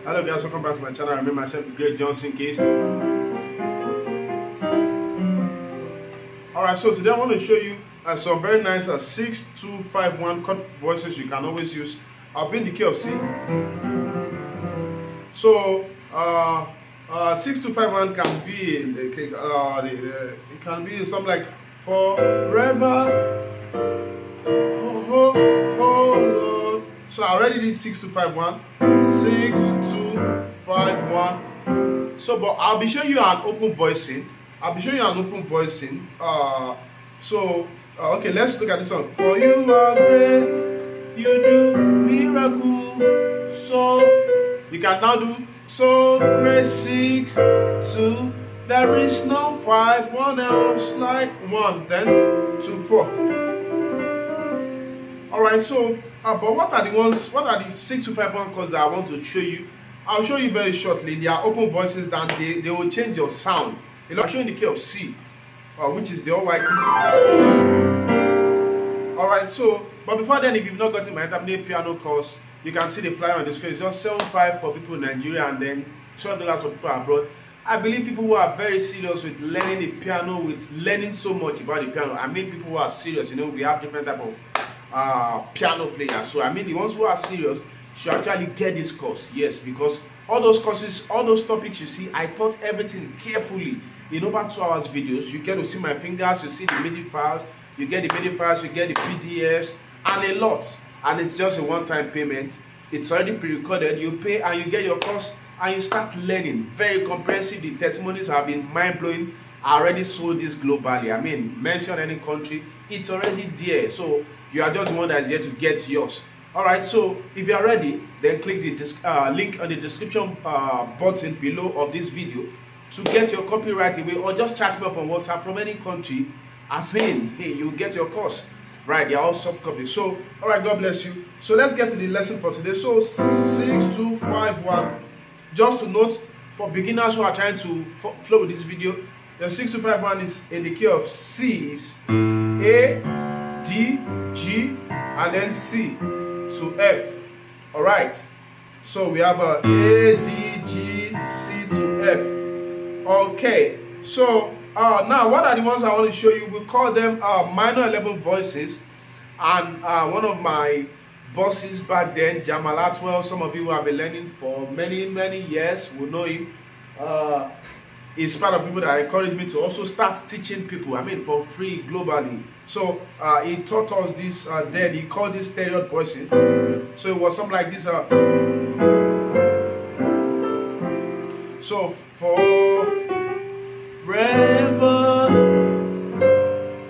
Hello guys, welcome back to my channel. I remember myself, the great Johnsonkeyz. Alright, so today I want to show you some very nice 6-2-5-1 chord voices you can always use. I'll be in the key of C. So 6-2-5-1 can be it can be something like forever. Oh, Lord. So I already did 6-2-5-1. 6-2-5-1. So, but I'll be showing you an open voicing. Okay, let's look at this one. For you are great, you do miracle. So you can now do so great 6-2. There is no 5, 1 else like 1, then 2-4. Alright, so but what are the 6-2-5-1 chords that I want to show you? I'll show you very shortly. They are open voices, and they will change your sound. I'll show you the key of C, which is the all white keys. Alright, so but before then, if you've not gotten my intermediate piano course, you can see the flyer on the screen. It's just $75 for people in Nigeria and then $12 for people abroad. I believe people who are very serious with learning the piano, with learning so much about the piano. I mean people who are serious. We have different type of piano players. So I mean the ones who are serious should actually get this course. Yes, because all those courses, all those topics you see, I taught everything carefully in over 2 hours videos. You get to see my fingers, you see the MIDI files, you get the MIDI files, you get the PDFs, and a lot. And it's just a one-time payment. It's already pre-recorded. You pay and you get your course and you start learning. Very comprehensive. The testimonies have been mind-blowing. I already sold this globally. I mean, mention any country, it's already there. So you are just the one that is here to get yours. Alright, so if you are ready, then click the link on the description button below of this video to get your copy right away, or just chat me up on WhatsApp from any country. I mean, hey, you get your course. Right, they are all soft copies. So, alright, God bless you. So let's get to the lesson for today. So 6-2-5-1. Just to note, for beginners who are trying to flow with this video, the 6-2-5-1 is in the key of C's, A, D, G, and then C to F. Alright, so we have a D, G, C to F. Okay, so now what are the ones I want to show you? We call them minor 11 voices. And one of my bosses back then, Jamal Atwell, some of you who have been learning for many years will know him. He's part of people that encouraged me to also start teaching people, I mean, for free globally. So he taught us this then. He called this stereo voicing. So it was something like this. So forever,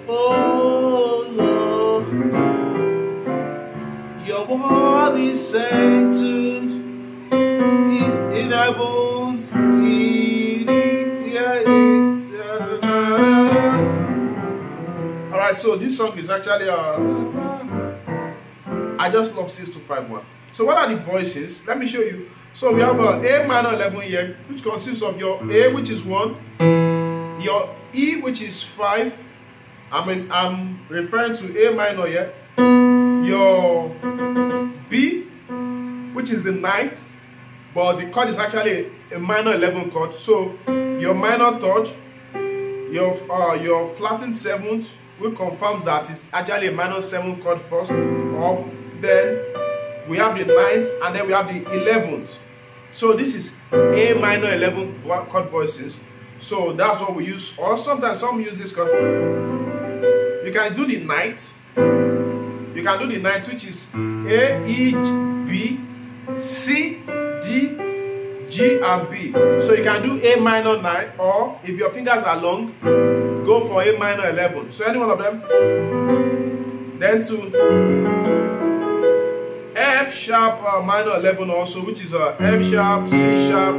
oh Lord, your word is sanctioned in heaven. Alright, so this song is actually I just love 6-2-5-1. So what are the voices? Let me show you. So we have A minor 11 here, which consists of your A, which is 1, your E, which is 5. I'm referring to A minor here. Your B, which is the 9th, but the chord is actually a minor 11 chord. So your minor third, your flattened 7th, will confirm that it's actually a minor 7 chord first. Then we have the 9th, and then we have the 11th. So this is A minor 11 chord voices. So that's what we use. Or sometimes some use this chord. You can do the 9th. You can do the 9th, which is A, E, B, C, D, G, and B. So you can do A minor 9, or if your fingers are long, go for A minor 11. So any one of them. Then to F sharp minor 11 also, which is F sharp, C sharp.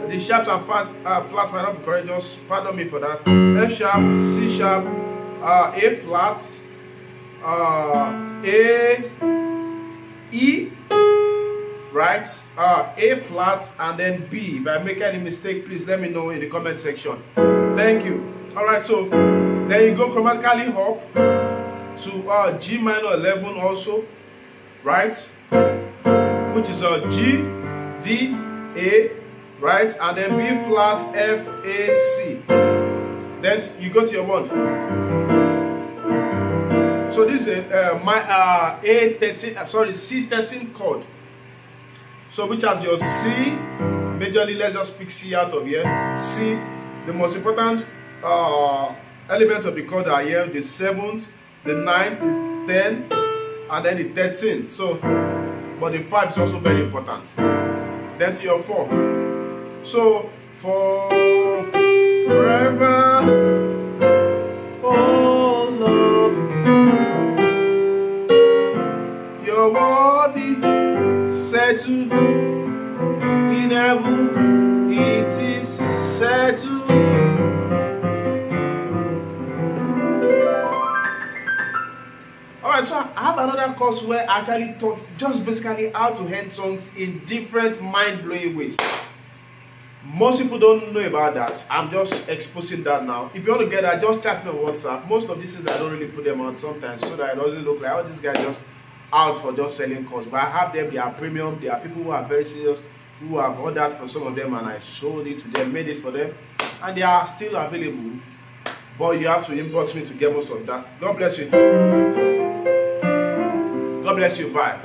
The sharps and flats might not be correct, just pardon me for that. F sharp, C sharp, A flat, A, E, right? A flat, and then B. If I make any mistake, please let me know in the comment section. Thank you. Alright, so then you go chromatically up to G minor 11 also, right? Which is G, D, A, right? And then B flat, F, A, C. Then you go to your one. So this is C13 chord. So which has your C, majorly, let's just pick C out of here. C, the most important elements of the chord are here, the 7th, the 9th, the 10th, and then the 13th. So, but the 5 is also very important. Then to your 4. So, forever, oh Lord, you're worthy, settled in heaven, it is settled. Alright, so I have another course where I actually taught just basically how to end songs in different mind-blowing ways. Most people don't know about that. I'm just exposing that now. If you want to get that, just chat me on WhatsApp. Most of these things I don't really put them on sometimes so that it doesn't look like, oh, this guy just out for just selling course. But I have them, they are premium, they are people who are very serious, who have ordered for some of them, and I sold it to them, made it for them, and they are still available. But you have to inbox me to get most of that. God bless you. God bless you. Bye.